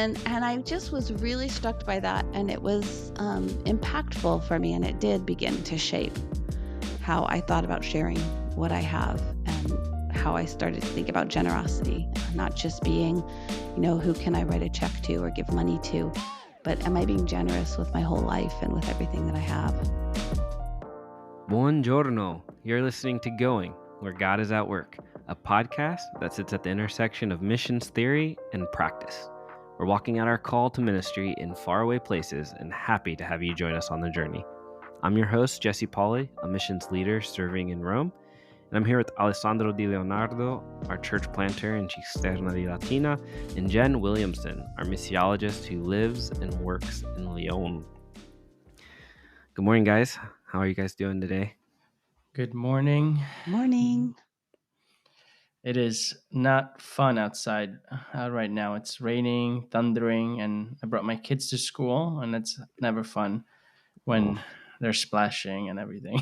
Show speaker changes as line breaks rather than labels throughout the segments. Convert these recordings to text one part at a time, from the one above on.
And I just was really struck by that, and it was impactful for me, and it did begin to shape how I thought about sharing what I have, and how I started to think about generosity, not just being, who can I write a check to or give money to, but am I being generous with my whole life and with everything that I have?
Buongiorno. You're listening to Going, Where God is at Work, a podcast that sits at the intersection of missions theory and practice. We're walking out our call to ministry in faraway places and happy to have you join us on the journey. I'm your host, Jesse Pauli, a missions leader serving in Rome, and I'm here with Alessandro Di Leonardo, our church planter in Cisterna di Latina, and Jen Williamson, our missiologist who lives and works in Lyon. Good morning, guys. How are you guys doing today?
Good morning.
Morning.
It is not fun outside right now. It's raining, thundering, and I brought my kids to school, and it's never fun when they're splashing and everything.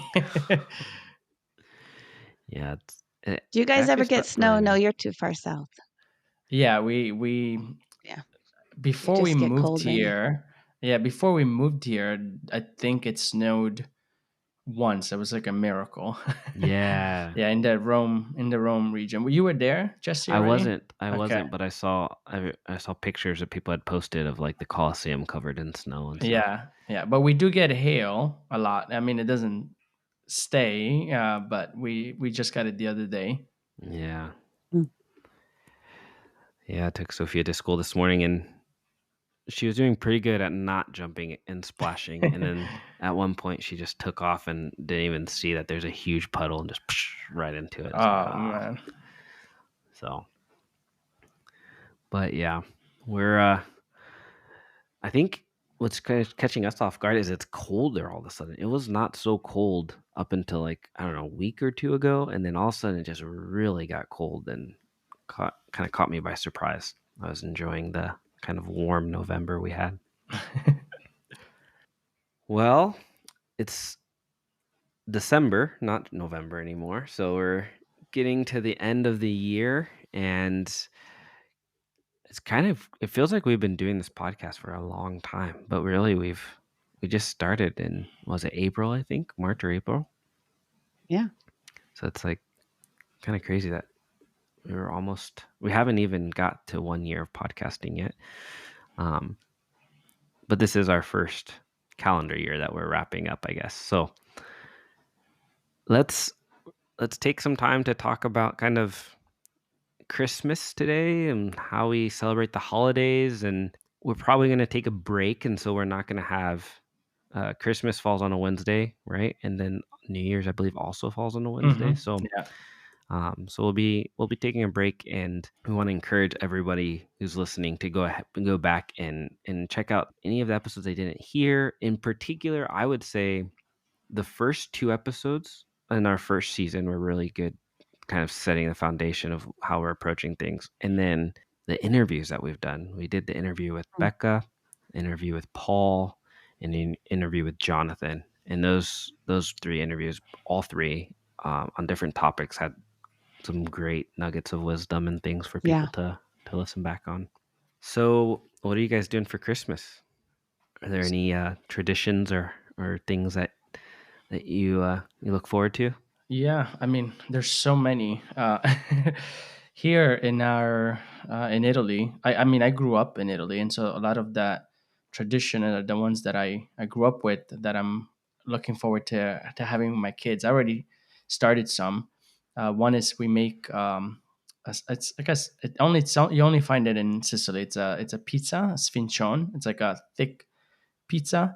Yeah.
Do you guys ever get snow? No, you're too far south.
Yeah, we
Yeah.
before
You
we
just get
moved
cold, rainy.
here. Yeah, before we moved here, I think it snowed once. It was like a miracle.
Yeah.
Yeah, in the Rome region. You were there, Jesse?
I
Already?
wasn't, but I saw pictures that people had posted of like the Colosseum covered in snow and stuff.
Yeah. But we do get hail a lot. I mean, it doesn't stay, but we just got it the other day.
Yeah.
Mm.
Yeah, I took Sophia to school this morning, and she was doing pretty good at not jumping and splashing. And then at one point, she just took off and didn't even see that there's a huge puddle and just right into it.
Man.
So, but yeah, we're. I think what's kind of catching us off guard is it's cold there all of a sudden. It was not so cold up until like, I don't know, a week or two ago. And then all of a sudden it just really got cold and kind of caught me by surprise. I was enjoying the kind of warm November we had. Well, it's December, not November anymore. So we're getting to the end of the year, and it feels like we've been doing this podcast for a long time, but really we just started in, was it April, I think, March or April?
Yeah.
So it's like kind of crazy that we haven't even got to 1 year of podcasting yet. But this is our first calendar year that we're wrapping up, I guess. So let's take some time to talk about kind of Christmas today and how we celebrate the holidays. And we're probably going to take a break, and so we're not going to have Christmas falls on a Wednesday, right? And then New Year's, I believe, also falls on a Wednesday. So so we'll be taking a break, and we want to encourage everybody who's listening to go back and check out any of the episodes they didn't hear. In particular, I would say the first 2 episodes in our first season were really good, kind of setting the foundation of how we're approaching things. And then the interviews that we've done. We did the interview with Becca, interview with Paul, and an interview with Jonathan. And those 3 interviews, all 3 on different topics, had some great nuggets of wisdom and things for people to listen back on. So what are you guys doing for Christmas? Are there any traditions or things that you look forward to?
Yeah, I mean, there's so many. Here in in Italy, I mean, I grew up in Italy, and so a lot of that tradition are the ones that I grew up with that I'm looking forward to having with my kids. I already started some. One is we make it's I guess you only find it in Sicily. It's a pizza, a sfincione. It's like a thick pizza,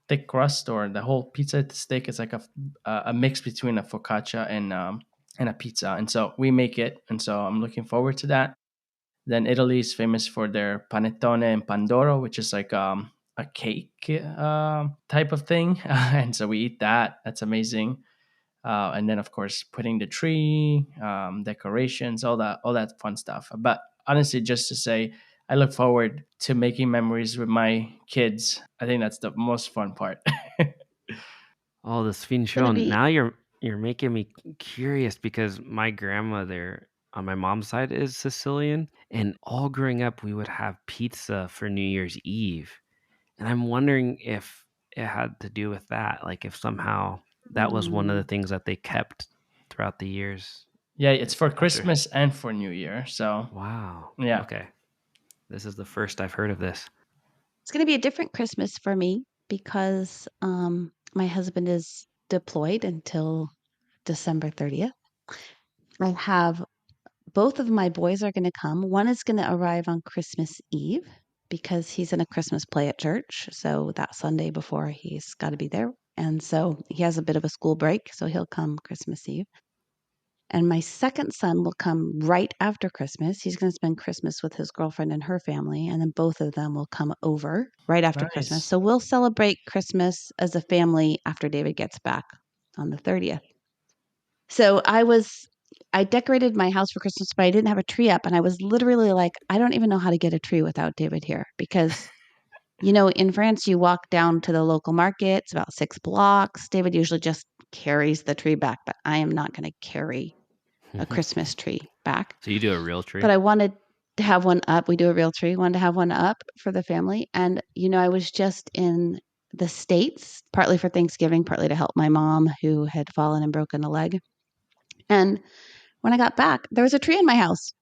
thick crust, or the whole pizza steak is like a mix between a focaccia and a pizza. And so we make it, and so I'm looking forward to that. Then Italy is famous for their panettone and pandoro, which is like a cake type of thing, and so we eat that. That's amazing. And then of course putting the tree, decorations, all that fun stuff. But honestly, just to say, I look forward to making memories with my kids. I think that's the most fun part.
Oh, the sfincione. Now you're making me curious, because my grandmother on my mom's side is Sicilian, and all growing up, we would have pizza for New Year's Eve. And I'm wondering if it had to do with that, like if somehow that was one of the
Mm.
things that they kept throughout the years
Yeah, it's for
after.
Christmas and for New Year. So
Wow.
yeah,
Okay. This is the first I've heard of this.
It's going to be a different Christmas for me because my husband is deployed until December 30th. I have both of my boys are going to come. One is going to arrive on Christmas Eve because he's in a Christmas play at church. So that Sunday before, he's got to be there. And so he has a bit of a school break. So he'll come Christmas Eve. And my second son will come right after Christmas. He's going to spend Christmas with his girlfriend and her family. And then both of them will come over right after Christmas.
nice.
So we'll celebrate Christmas as a family after David gets back on the 30th. So I decorated my house for Christmas, but I didn't have a tree up. And I was literally like, I don't even know how to get a tree without David here. Because, in France, you walk down to the local market, it's about 6 blocks. David usually just carries the tree back, but I am not going to carry a Christmas tree back.
So you do a real
But
tree?
I wanted to have one up. We do a real tree, wanted to have one up for the family. And, I was just in the States, partly for Thanksgiving, partly to help my mom who had fallen and broken a leg. And when I got back, there was a tree in my house.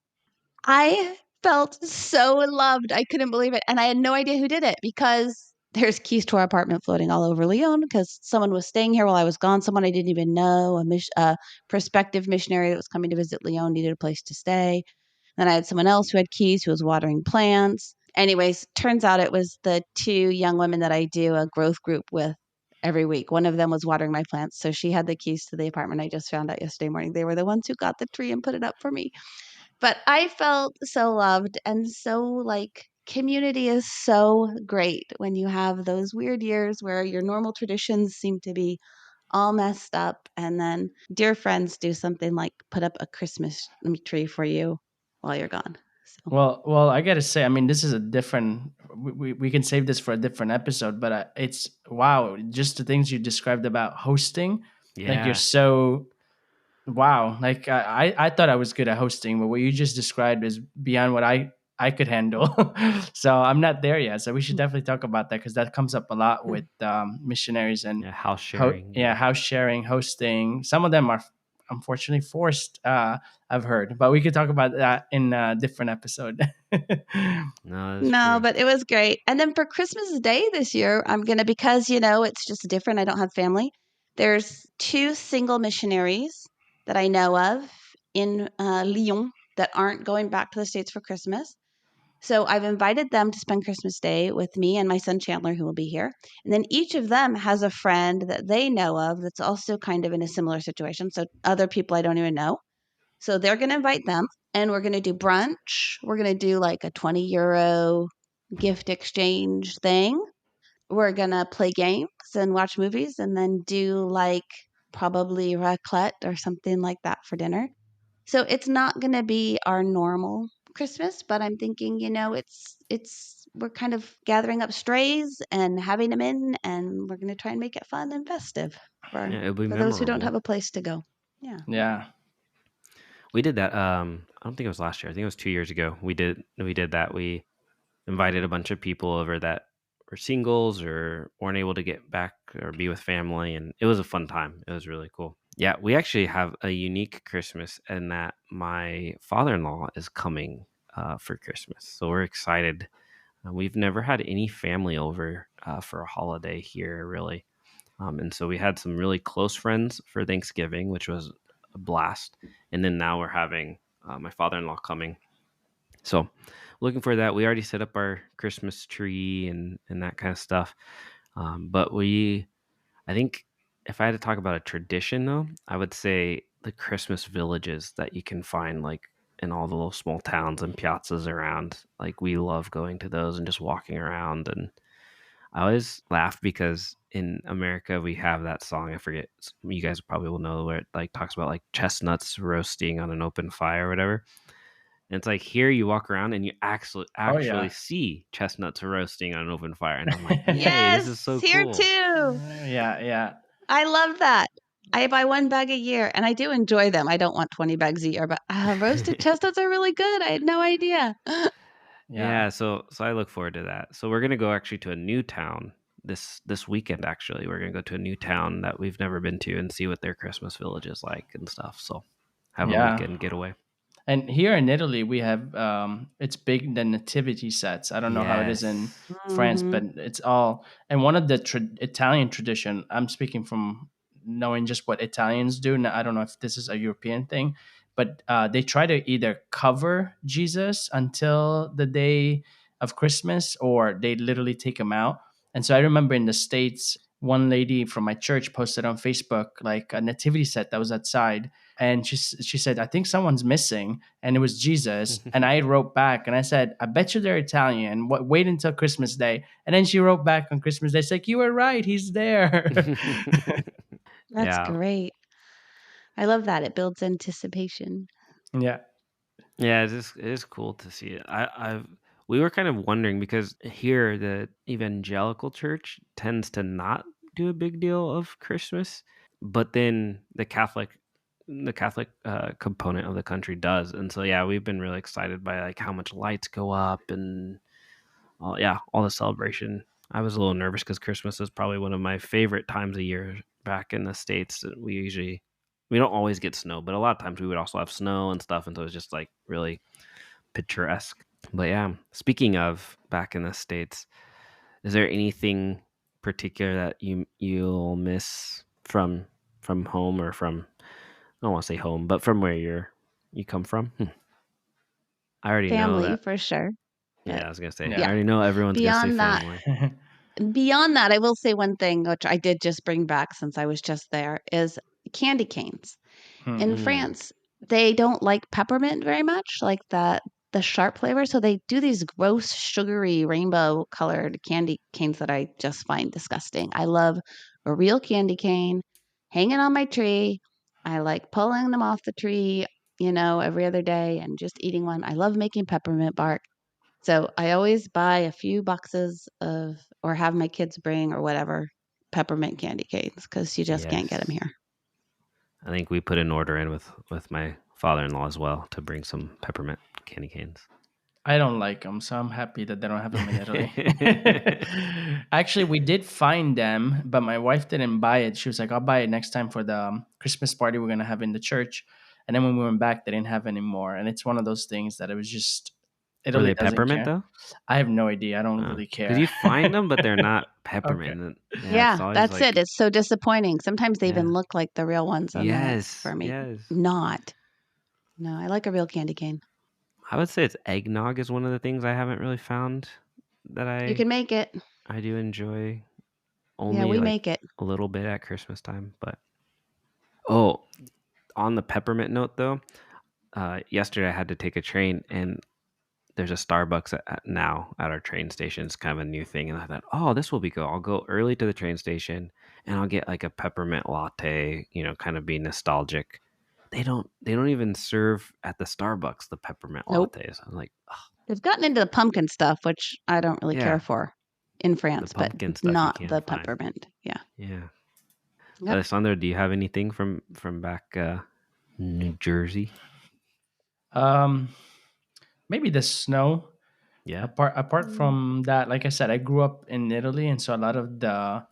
I felt so loved. I couldn't believe it. And I had no idea who did it because there's keys to our apartment floating all over Lyon because someone was staying here while I was gone. Someone I didn't even know, a prospective missionary that was coming to visit Lyon needed a place to stay. Then I had someone else who had keys who was watering plants. Anyways, turns out it was the two young women that I do a growth group with every week. One of them was watering my plants. So she had the keys to the apartment. I just found out yesterday morning. They were the ones who got the tree and put it up for me. But I felt so loved and so like community is so great when you have those weird years where your normal traditions seem to be all messed up and then dear friends do something like put up a Christmas tree for you while you're gone. So
Well, I gotta say, I mean, this is a different. We can save this for a different episode, but it's wow, just the things you described about hosting, like you're
Yeah.
so wow. Like I thought I was good at hosting, but what you just described is beyond what I could handle. So I'm not there yet. So we should definitely talk about that because that comes up a lot with missionaries and
Yeah. House sharing.
yeah,
Yeah.
house sharing, hosting. Some of them are unfortunately forced. I've heard, but we could talk about that in a different episode.
No, that's
no,
true.
but it was great. And then for Christmas Day this year, I'm going to, because, it's just different. I don't have family. There's two single missionaries that I know of in Lyon that aren't going back to the States for Christmas. So I've invited them to spend Christmas Day with me and my son Chandler, who will be here. And then each of them has a friend that they know of that's also kind of in a similar situation. So other people I don't even know. So they're going to invite them and we're going to do brunch. We're going to do like a 20 € gift exchange thing. We're going to play games and watch movies and then do like probably raclette or something like that for dinner. So it's not going to be our normal Christmas, but I'm thinking, it's we're kind of gathering up strays and having them in, and we're going to try and make it fun and festive
Yeah.
for
It'll be
those who don't have
memorable.
a place to go. Yeah.
Yeah.
We did that. I don't think it was last year. I think it was 2 years ago. We did that. We invited a bunch of people over that were singles or weren't able to get back or be with family, and it was a fun time. It was really cool. Yeah, we actually have a unique Christmas in that my father-in-law is coming for Christmas, so we're excited. We've never had any family over for a holiday here, really, and so we had some really close friends for Thanksgiving, which was a blast, and then now we're having my father-in-law coming, so looking for that. We already set up our Christmas tree and that kind of stuff. But I think if I had to talk about a tradition though, I would say the Christmas villages that you can find like in all the little small towns and piazzas around. Like we love going to those and just walking around. And I always laugh because in America we have that song. I forget. You guys probably will know where it like talks about like chestnuts roasting on an open fire or whatever. And it's like here you walk around and you actually
Oh
actually
yeah.
see chestnuts roasting on an open fire. And I'm like, yay, this
Yes,
is so
here
cool.
too.
Yeah, yeah.
I love that. I buy one bag a year, and I do enjoy them. I don't want 20 bags a year, but roasted chestnuts are really good. I had no idea.
Yeah.
Yeah, so I look forward to that. So we're gonna go actually to a new town this weekend. Actually, we're gonna go to a new town that we've never been to and see what their Christmas village is like and stuff. So have a
Yeah.
weekend getaway.
And here in Italy, we have it's big the nativity sets. I don't know how it is in
Yes.
France,
Mhm.
but it's all and one of the Italian tradition. I'm speaking from knowing just what Italians do. Now, I don't know if this is a European thing, but they try to either cover Jesus until the day of Christmas, or they literally take him out. And so I remember in the States, one lady from my church posted on Facebook like a nativity set that was outside, and she said, I think someone's missing, and it was Jesus. And I wrote back and I said, I bet you they're Italian. Wait until Christmas Day. And then she wrote back on Christmas Day, it's like, you were right, he's there.
That's
Yeah.
great. I love that. It builds anticipation.
Yeah.
Yeah, it is cool to see it. I've we were kind of wondering because here the evangelical church tends to not do a big deal of Christmas, but then the Catholic component of the country does, and so yeah, we've been really excited by like how much lights go up and all the celebration. I was a little nervous because Christmas is probably one of my favorite times of year back in the States. We don't always get snow, but a lot of times we would also have snow and stuff, and so it's just like really picturesque. But yeah, speaking of back in the States, is there anything particular that you'll miss from home or from, I don't want to say home, but from where you come from? I already know
Family
that.
for sure.
Yeah,
But
I was gonna say I
Yeah.
yeah,
already know everyone's gonna say
beyond that,
family.
I will say one thing which I did just bring back since I was just there is candy canes.
Hmm.
In
Mm.
France, they don't like peppermint very much, like the sharp flavor, so they do these gross, sugary, rainbow-colored candy canes that I just find disgusting. I love a real candy cane hanging on my tree. I like pulling them off the tree, every other day and just eating one. I love making peppermint bark. So I always buy a few boxes of or have my kids bring or whatever peppermint candy canes because you just can't get them
Yes.
here.
I think we put an order in with my father-in-law as well to bring some peppermint candy canes.
I don't like them, so I'm happy that they don't have them in Italy. Actually, we did find them, but my wife didn't buy it. She was like, "I'll buy it next time for the Christmas party we're gonna have in the church." And then when we went back, they didn't have any more. And it's one of those things that it was just
Were
Italy
they
doesn't
peppermint
care.
though?
I have no idea. I don't really
Because
care.
you find them, but they're not
Okay.
peppermint. And yeah, it's
Yeah,
always
that's it.
like,
It's so disappointing. Sometimes they even
yeah,
look like the real ones, and then it's
yes,
for me
yes.
not. No, I like a real candy cane.
I would say it's eggnog is one of the things I haven't really found that
You
I
can make it.
I do enjoy
Yeah,
only
we
like
make it.
a little bit at Christmas time. But oh, on the peppermint note though, yesterday I had to take a train and there's a Starbucks now at our train station. It's kind of a new thing, and I thought, oh, this will be good. I'll go early to the train station, and I'll get like a peppermint latte. Kind of be nostalgic. They don't even serve at the Starbucks the peppermint
Nope.
lattes. I'm like, oh,
They've gotten into the pumpkin stuff, which I don't really care
yeah,
for in
the
France, but
pumpkin stuff you
not
can't
the
find.
peppermint. Yeah.
Yeah,
Yep.
Alessandro, do you have anything from back New Jersey?
Um, Maybe the snow.
Yeah.
Apart
Mm.
from that, like I said, I grew up in Italy, and so a lot of the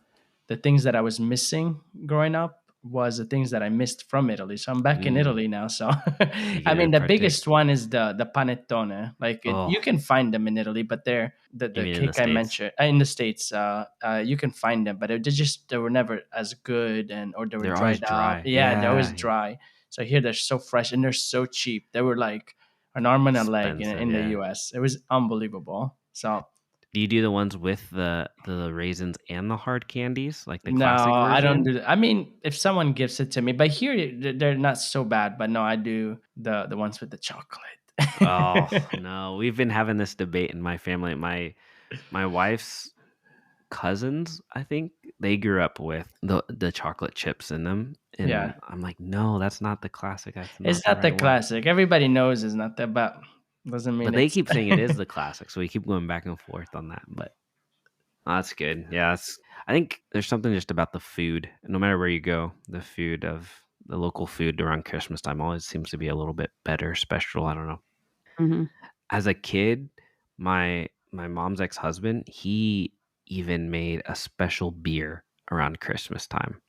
things that I was missing growing up was the things that I missed from Italy. So I'm back in
Mm,
Italy now. So
you
I
get to
mean, the
partake.
biggest one is the panettone. Like you
Oh,
can find them in Italy, but they're
you
the
mean in the
cake I
States?
mentioned in the states. You can find them, but they were never as good, and or they were
They're always
dried out.
dry.
Yeah, they're always
Yeah,
dry. So here they're so fresh and they're so cheap. They were like an arm and a leg
expensive.
in the
Yeah.
U.S. It was unbelievable. So
Do you do the ones with the raisins and the hard candies, like the
no,
classic
I don't
version?
do that. I mean, if someone gives it to me, but here they're not so bad. But no, I do the ones with the chocolate.
Oh no, we've been having this debate in my family. My wife's cousins, I think, they grew up with the chocolate chips in them,
Yeah,
and I'm like, no, that's not the classic. That's not
it's
the
not the
right one.
classic. Everybody knows it's not that, but doesn't mean
But they
it's.
keep saying it is the classic, so we keep going back and forth on that. But Oh, that's good. Yeah, I think there's something just about the food. No matter where you go, the food of the local food around Christmas time always seems to be a little bit better, special. I don't know.
Hmm.
As a kid, my mom's ex-husband, he even made a special beer around Christmas time.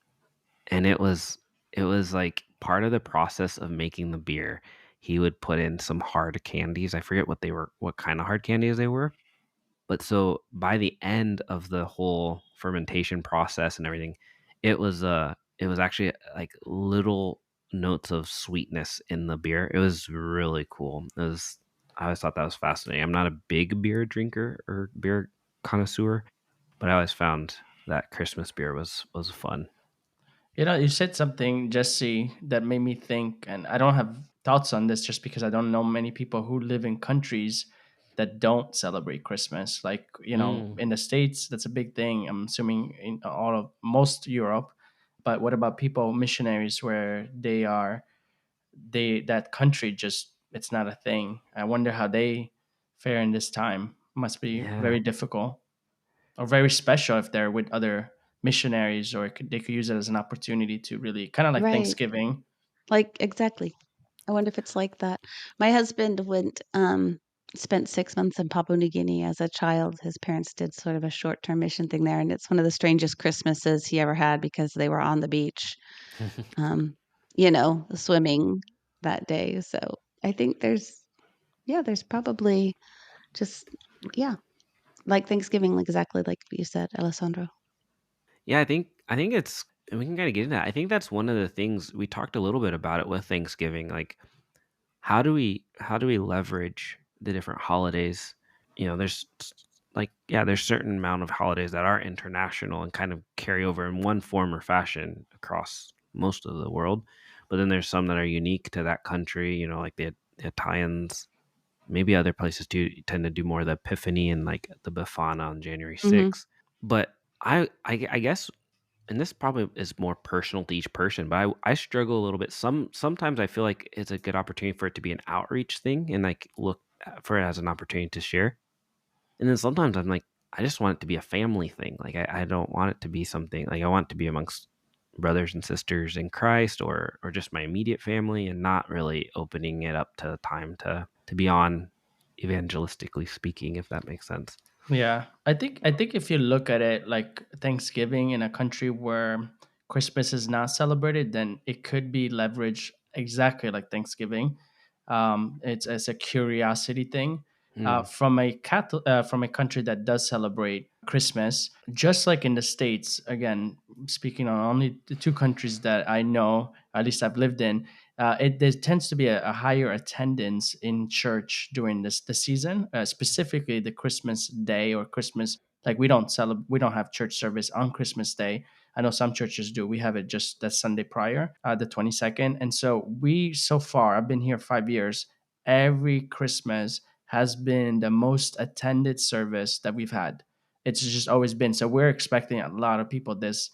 And it was like part of the process of making the beer. He would put in some hard candies. I forget what kind of hard candies they were. But so by the end of the whole fermentation process and everything, it was actually like little notes of sweetness in the beer. It was really cool. I always thought that was fascinating. I'm not a big beer drinker or beer connoisseur, but I always found that Christmas beer was fun.
You know, you said something, Jesse, that made me think, and I don't have thoughts on this just because I don't know many people who live in countries that don't celebrate Christmas. Like, you know,
Mm,
in the States, that's a big thing. I'm assuming in all of most Europe. But what about people, missionaries, where that country just, it's not a thing. I wonder how they fare in this time. Must be
yeah.
very difficult or very special if they're with other missionaries, or they could use it as an opportunity to really kind of like
Right.
Thanksgiving.
Like, exactly. I wonder if it's like that. My husband spent 6 months in Papua New Guinea as a child. His parents did sort of a short-term mission thing there, and it's one of the strangest Christmases he ever had because they were on the beach, um, swimming that day. So I think there's probably just, yeah, like Thanksgiving, like exactly like you said, Alessandro.
Yeah, I think it's and we can kind of get into that. I think that's one of the things we talked a little bit about it with Thanksgiving. Like how do we leverage the different holidays? There's certain amount of holidays that are international and kind of carry over in one form or fashion across most of the world. But then there's some that are unique to that country, like the Italians, maybe other places do tend to do more of the Epiphany and like the Befana on January
Hmm.
6th. But I guess, and this probably is more personal to each person, but I struggle a little bit. Sometimes I feel like it's a good opportunity for it to be an outreach thing and like look for it as an opportunity to share. And then sometimes I'm like, I just want it to be a family thing. Like I don't want it to be something like I want it to be amongst brothers and sisters in Christ or just my immediate family and not really opening it up to time to be on evangelistically speaking, if that makes sense.
Yeah, I think if you look at it like Thanksgiving in a country where Christmas is not celebrated, then it could be leveraged exactly like Thanksgiving. It's a curiosity thing.
Mm,
From a country that does celebrate Christmas, just like in the States. Again, speaking on only the two countries that I know, at least I've lived in, there tends to be a higher attendance in church during the season, specifically the Christmas day or Christmas. Like we don't have church service on Christmas Day. I know some churches do. We have it just that Sunday prior, the 22nd. And so so far, I've been here 5 years. Every Christmas has been the most attended service that we've had. It's just always been. So we're expecting a lot of people this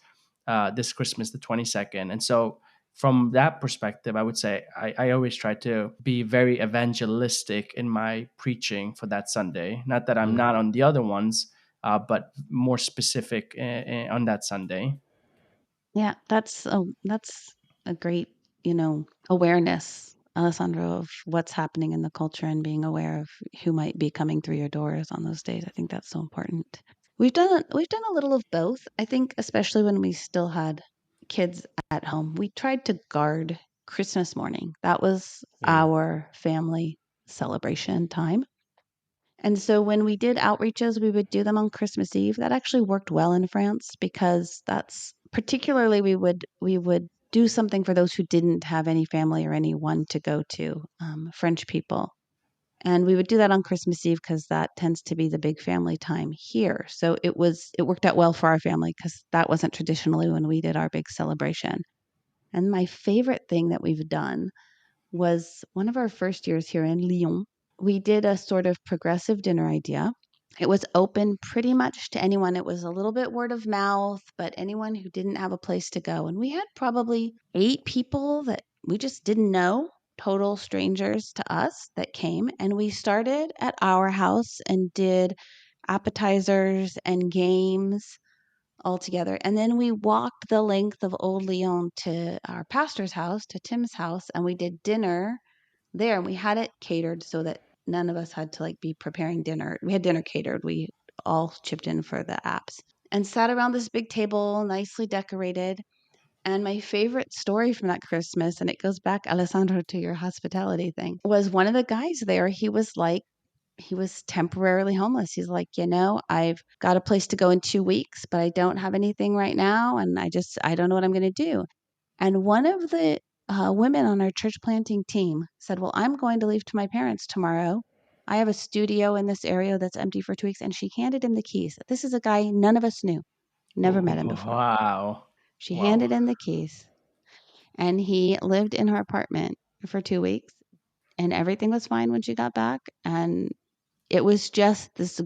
Christmas, the 22nd. And so from that perspective, I would say I always try to be very evangelistic in my preaching for that Sunday. Not that I'm
mm.
not on the other ones, but more specific on that Sunday.
Yeah, that's a great, awareness, Alessandro, of what's happening in the culture and being aware of who might be coming through your doors on those days. I think that's so important. We've done a little of both. I think especially when we still had kids at home. We tried to guard Christmas morning. That was
Mm.
our family celebration time. And so when we did outreaches, we would do them on Christmas Eve. That actually worked well in France because that's particularly we would do something for those who didn't have any family or anyone to go to, French people. And we would do that on Christmas Eve because that tends to be the big family time here. So it worked out well for our family because that wasn't traditionally when we did our big celebration. And my favorite thing that we've done was one of our first years here in Lyon. We did a sort of progressive dinner idea. It was open pretty much to anyone. It was a little bit word of mouth, but anyone who didn't have a place to go. And we had probably 8 people that we just didn't know, total strangers to us that came. And we started at our house and did appetizers and games all together. And then we walked the length of Old Lyon to our pastor's house, to Tim's house, and we did dinner there. And we had it catered so that none of us had to like be preparing dinner. We had dinner catered. We all chipped in for the apps and sat around this big table, nicely decorated. And my favorite story from that Christmas, and it goes back, Alessandro, to your hospitality thing, was one of the guys there. He was temporarily homeless. He's like, I've got a place to go in 2 weeks, but I don't have anything right now. And I don't know what I'm going to do. And one of the women on our church planting team said, well, I'm going to leave to my parents tomorrow. I have a studio in this area that's empty for 2 weeks. And she handed him the keys. This is a guy none of us knew, never met him before.
Wow.
She
Wow.
handed him the keys and he lived in her apartment for 2 weeks and everything was fine when she got back. And it was just this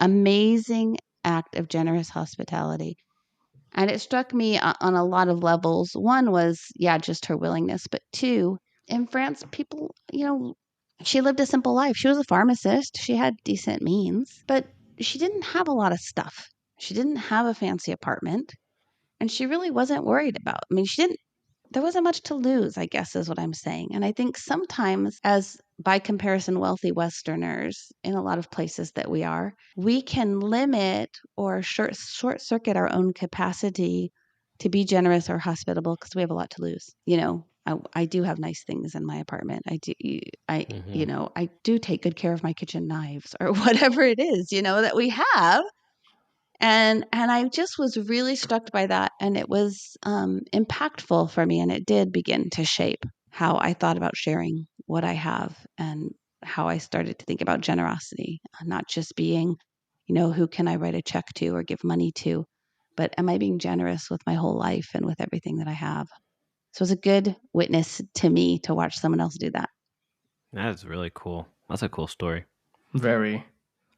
amazing act of generous hospitality. And it struck me on a lot of levels. One was, yeah, just her willingness. But two, in France, people, she lived a simple life. She was a pharmacist. She had decent means, but she didn't have a lot of stuff. She didn't have a fancy apartment. And she really wasn't worried about. I mean, there wasn't much to lose, I guess is what I'm saying. And I think sometimes, as by comparison, wealthy Westerners in a lot of places that we can limit or short circuit our own capacity to be generous or hospitable because we have a lot to lose. I do have nice things in my apartment. I do take good care of my kitchen knives or whatever it is, that we have. And I just was really struck by that, and it was impactful for me, and it did begin to shape how I thought about sharing what I have and how I started to think about generosity, not just being, who can I write a check to or give money to, but am I being generous with my whole life and with everything that I have? So it was a good witness to me to watch someone else do that.
That's really cool. That's a cool story.
Very.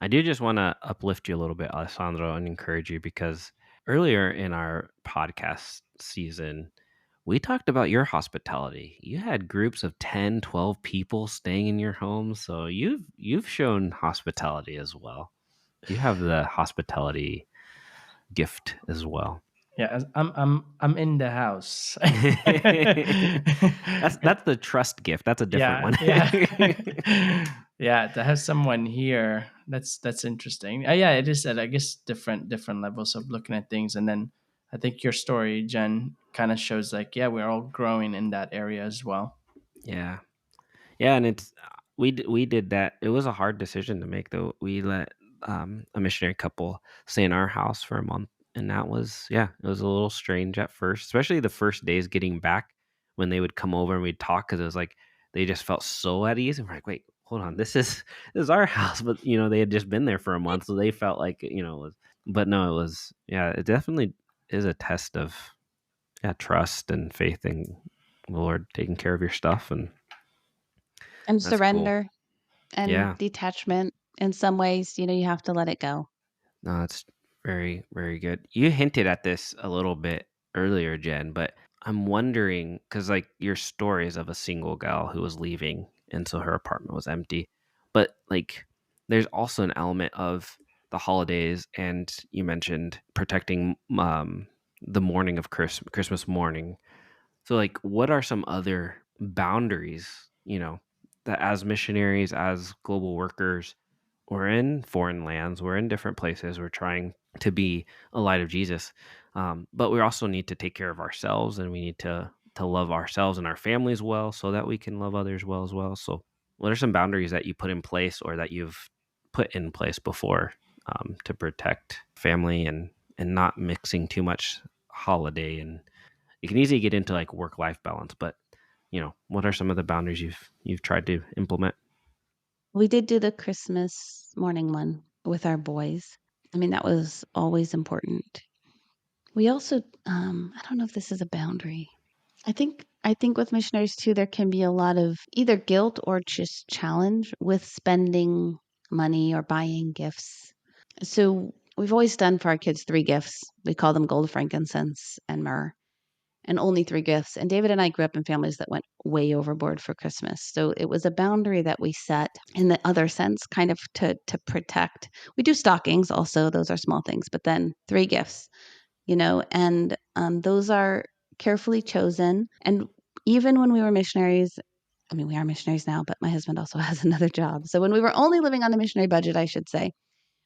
I do just want to uplift you a little bit, Alessandro, and encourage you because earlier in our podcast season, we talked about your hospitality. You had groups of 10, 12 people staying in your home, so you've shown hospitality as well. You have the hospitality gift as well.
Yeah, I'm in the house.
That's the trust gift. That's a different one.
Yeah. Yeah, to have someone here, that's interesting. Yeah, it is I guess different levels of looking at things. And then I think your story, Jen, kind of shows like, yeah, we're all growing in that area as well.
Yeah. Yeah, and it's we did that. It was a hard decision to make though. We let a missionary couple stay in our house for a month, and that was it was a little strange at first, especially the first days getting back when they would come over and we'd talk because it was like they just felt so at ease and we're like, wait, hold on, this is our house, but they had just been there for a month, so they felt like it was, but no, it was it definitely is a test of trust and faith in the Lord taking care of your stuff and.
And
That's cool.
surrender and
Yeah.
detachment. In some ways, you have to let it go.
No, that's very, very good. You hinted at this a little bit earlier, Jen, but I'm wondering because, like, your stories of a single gal who was leaving, and so her apartment was empty. But, like, there's also an element of the holidays, and you mentioned protecting the morning of Christmas morning. So, like, what are some other boundaries, that as missionaries, as global workers, we're in foreign lands, we're in different places, we're trying to be a light of Jesus. But we also need to take care of ourselves and we need to love ourselves and our families well so that we can love others well as well. So, what are some boundaries that you put in place or that you've put in place before to protect family and not mixing too much holiday and you can easily get into like work life balance, but what are some of the boundaries you've tried to implement?
We did do the Christmas morning one with our boys. I mean, that was always important. We also, I don't know if this is a boundary. I think with missionaries too, there can be a lot of either guilt or just challenge with spending money or buying gifts. So we've always done for our kids 3 gifts. We call them gold, frankincense, and myrrh. and only 3 gifts. And David and I grew up in families that went way overboard for Christmas. So it was a boundary that we set in the other sense, kind of to protect. We do stockings also, those are small things, but then 3 gifts, and those are carefully chosen. And even when we were missionaries, I mean, we are missionaries now, but my husband also has another job. So when we were only living on the missionary budget, I should say,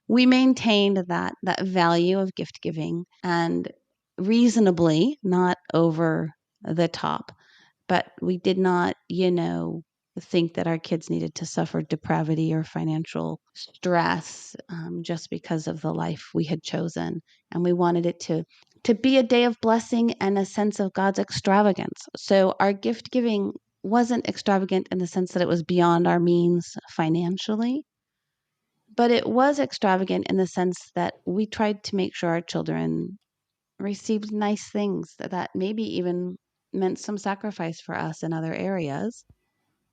we maintained that value of gift giving, and reasonably, not over the top, but we did not, think that our kids needed to suffer depravity or financial stress, just because of the life we had chosen. And we wanted it to be a day of blessing and a sense of God's extravagance. So our gift giving wasn't extravagant in the sense that it was beyond our means financially, but it was extravagant in the sense that we tried to make sure our children received nice things that maybe even meant some sacrifice for us in other areas,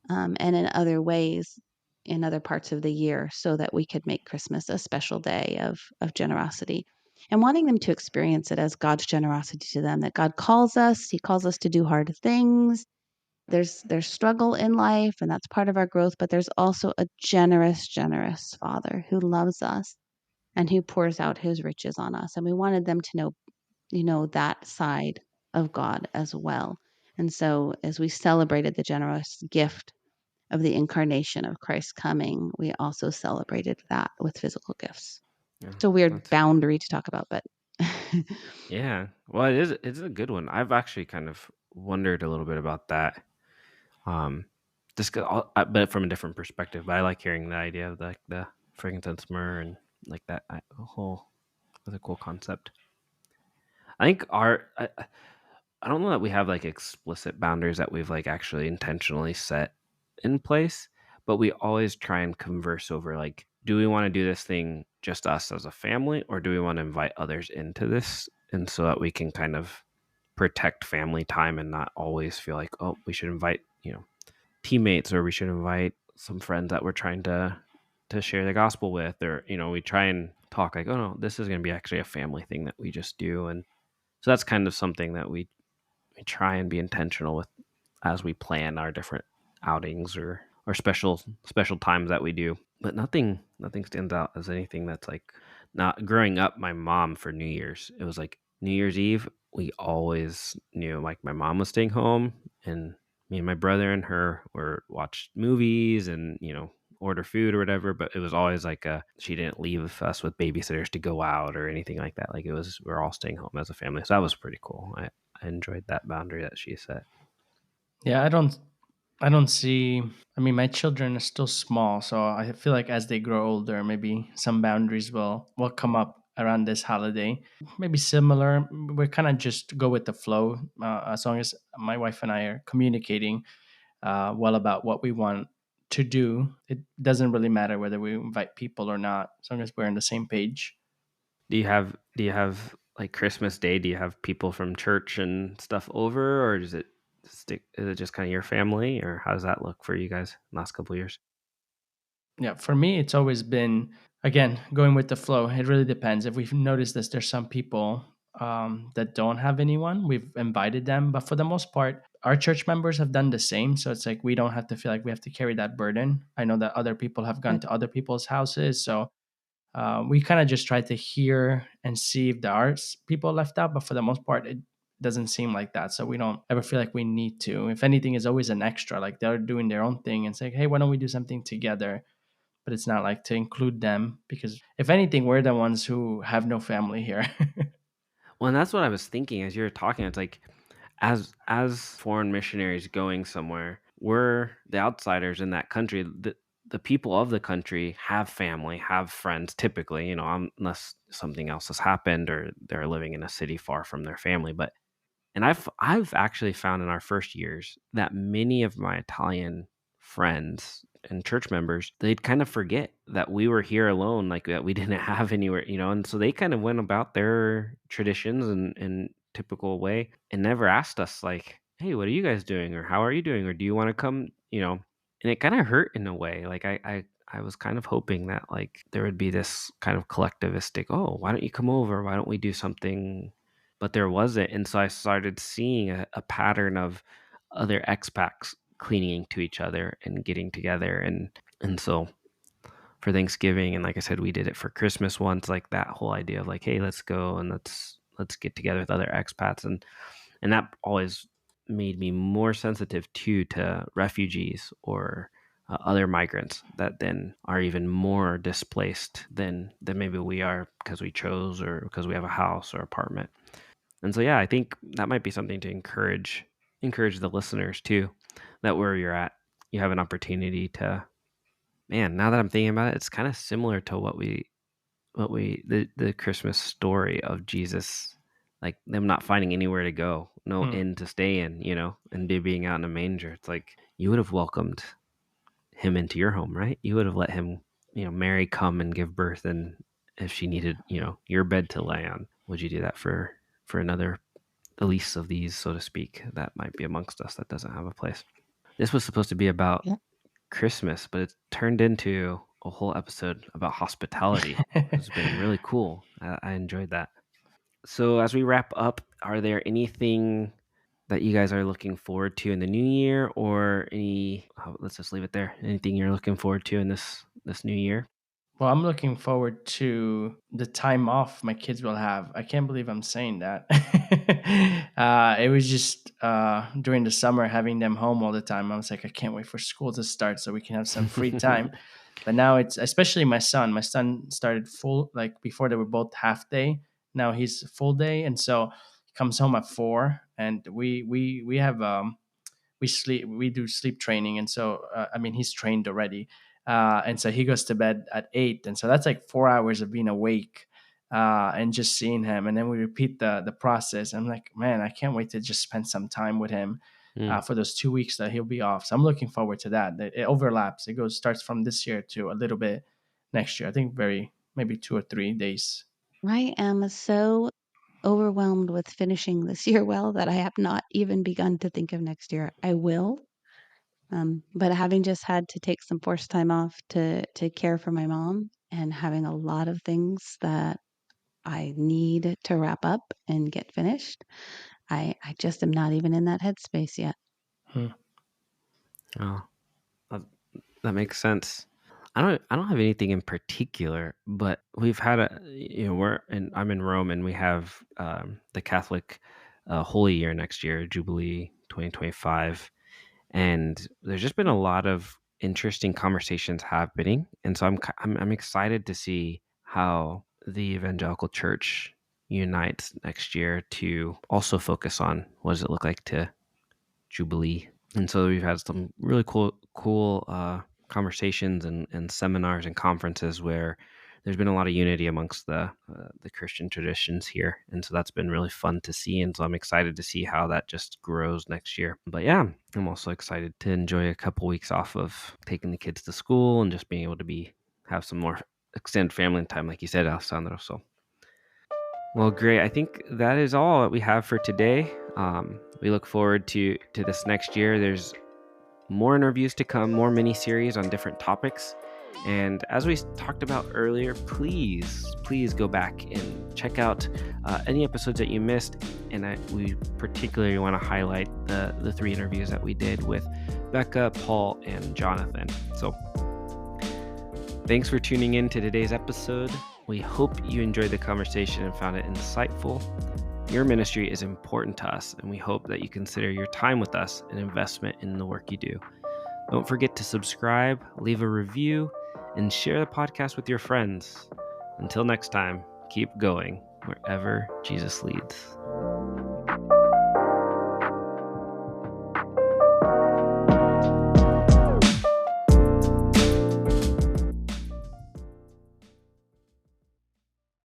and in other ways in other parts of the year, so that we could make Christmas a special day of generosity, and wanting them to experience it as God's generosity to them, that God calls us, He calls us to do hard things. There's struggle in life, and that's part of our growth, but there's also a generous Father who loves us and who pours out His riches on us. And we wanted them to know, that side of God as well. And so as we celebrated the generous gift of the incarnation of Christ coming, we also celebrated that with physical gifts.
Yeah,
It's a weird
that's
boundary to talk about, but
yeah. Well, it's a good one. I've actually kind of wondered a little bit about that. Um, but from a different perspective. But I like hearing the idea of like the frankincense myrrh and like that whole was a cool concept. I think I don't know that we have like explicit boundaries that we've like actually intentionally set in place, but we always try and converse over like, do we want to do this thing just us as a family, or do we want to invite others into this? And so that we can kind of protect family time and not always feel like, oh, we should invite, teammates, or we should invite some friends that we're trying to share the gospel with, or we try and talk like, oh no, this is going to be actually a family thing that we just do. And so that's kind of something that we try and be intentional with as we plan our different outings or special times that we do. But nothing stands out as anything that's like, not growing up. My mom, for New Year's, it was like New Year's Eve, we always knew like my mom was staying home, and me and my brother and her were watch movies and order food or whatever. But it was always like she didn't leave us with babysitters to go out or anything like that. Like, it was, we're all staying home as a family, so that was pretty cool. I enjoyed that boundary that she set.
Yeah, I don't see. I mean, my children are still small, so I feel like as they grow older, maybe some boundaries will come up around this holiday. Maybe similar. We kind of just go with the flow, as long as my wife and I are communicating well about what we want to do. It doesn't really matter whether we invite people or not, as long as we're on the same page.
Do you have like Christmas Day? Do you have people from church and stuff over, or does it stick? Is it just kind of your family, or how does that look for you guys last couple of years?
Yeah, for me, it's always been, again, going with the flow. It really depends. If we've noticed this, there's some people that don't have anyone, we've invited them. But for the most part, our church members have done the same. So it's like we don't have to feel like we have to carry that burden. I know that other people have gone
good.
to other people's houses. So we kind of just try to hear and see if there are people left out. But for the most part, it doesn't seem like that. So we don't ever feel like we need to. If anything, is always an extra. Like they're doing their own thing and say, hey, why don't we do something together? But it's not like to include them, because if anything, we're the ones who have no family here.
Well, and that's what I was thinking as you were talking. It's like, as foreign missionaries going somewhere, we're the outsiders in that country. The people of the country have family, have friends, typically, unless something else has happened or they're living in a city far from their family. But and I've actually found in our first years that many of my Italian friends and church members, they'd kind of forget that we were here alone, like that we didn't have anywhere, and so they kind of went about their traditions and typical way and never asked us like, hey, what are you guys doing, or how are you doing, or do you want to come, and it kind of hurt in a way. Like, I was kind of hoping that like there would be this kind of collectivistic, oh, why don't you come over? Why don't we do something but there wasn't. And so I started seeing a pattern of other expats clinging to each other and getting together. And so for Thanksgiving, and like I said, we did it for Christmas once, like that whole idea of like, hey, let's go and let's get together with other expats. And that always made me more sensitive to refugees or other migrants that then are even more displaced than maybe we are because we chose or because we have a house or apartment. And so, yeah, I think that might be something to encourage the listeners too, that where you're at, you have an opportunity to, man, now that I'm thinking about it, it's kind of similar to the Christmas story of Jesus, like them not finding anywhere to go, no
Hmm.
inn to stay in, and being out in a manger. It's like you would have welcomed him into your home, right? You would have let him, Mary come and give birth, and if she needed, your bed to lay on, would you do that for another Elise of these, so to speak, that might be amongst us that doesn't have a place? This was supposed to be about
Yeah.
Christmas, but it's turned into a whole episode about hospitality. It's been really cool. I enjoyed that. So as we wrap up, are there anything that you guys are looking forward to in the new year, or let's just leave it there. Anything you're looking forward to in this new year?
Well, I'm looking forward to the time off my kids will have. I can't believe I'm saying that. It was just during the summer having them home all the time. I was like, I can't wait for school to start so we can have some free time. But now it's especially my son. My son started full, like before they were both half day. Now he's full day, and so he comes home at 4, and we have we do sleep training, and so I mean he's trained already, and so he goes to bed at 8, and so that's like 4 hours of being awake, and just seeing him, and then we repeat the process. I'm like, man, I can't wait to just spend some time with him.
Mm.
For those 2 weeks that he'll be off, so I'm looking forward to that. It overlaps. It starts from this year to a little bit next year. I think maybe 2 or 3 days.
I am so overwhelmed with finishing this year well that I have not even begun to think of next year. I will, but having just had to take some forced time off to care for my mom and having a lot of things that I need to wrap up and get finished, I just am not even in that headspace yet.
Hmm.
Oh, that, that makes sense. I don't have anything in particular, but we've had I'm in Rome, and we have the Catholic Holy Year next year, Jubilee 2025, and there's just been a lot of interesting conversations happening, and so I'm excited to see how the evangelical church unites next year to also focus on what does it look like to Jubilee. And so we've had some really cool conversations and seminars and conferences where there's been a lot of unity amongst the Christian traditions here, and so that's been really fun to see. And so I'm excited to see how that just grows next year. But yeah, I'm also excited to enjoy a couple weeks off of taking the kids to school and just being able to have some more extended family time, like you said, Alessandro. So well, great. I think that is all that we have for today. We look forward to this next year. There's more interviews to come, more mini series on different topics. And as we talked about earlier, please go back and check out any episodes that you missed. And we particularly want to highlight the 3 interviews that we did with Becca, Paul, and Jonathan. So thanks for tuning in to today's episode. We hope you enjoyed the conversation and found it insightful. Your ministry is important to us, and we hope that you consider your time with us an investment in the work you do. Don't forget to subscribe, leave a review, and share the podcast with your friends. Until next time, keep going wherever Jesus leads.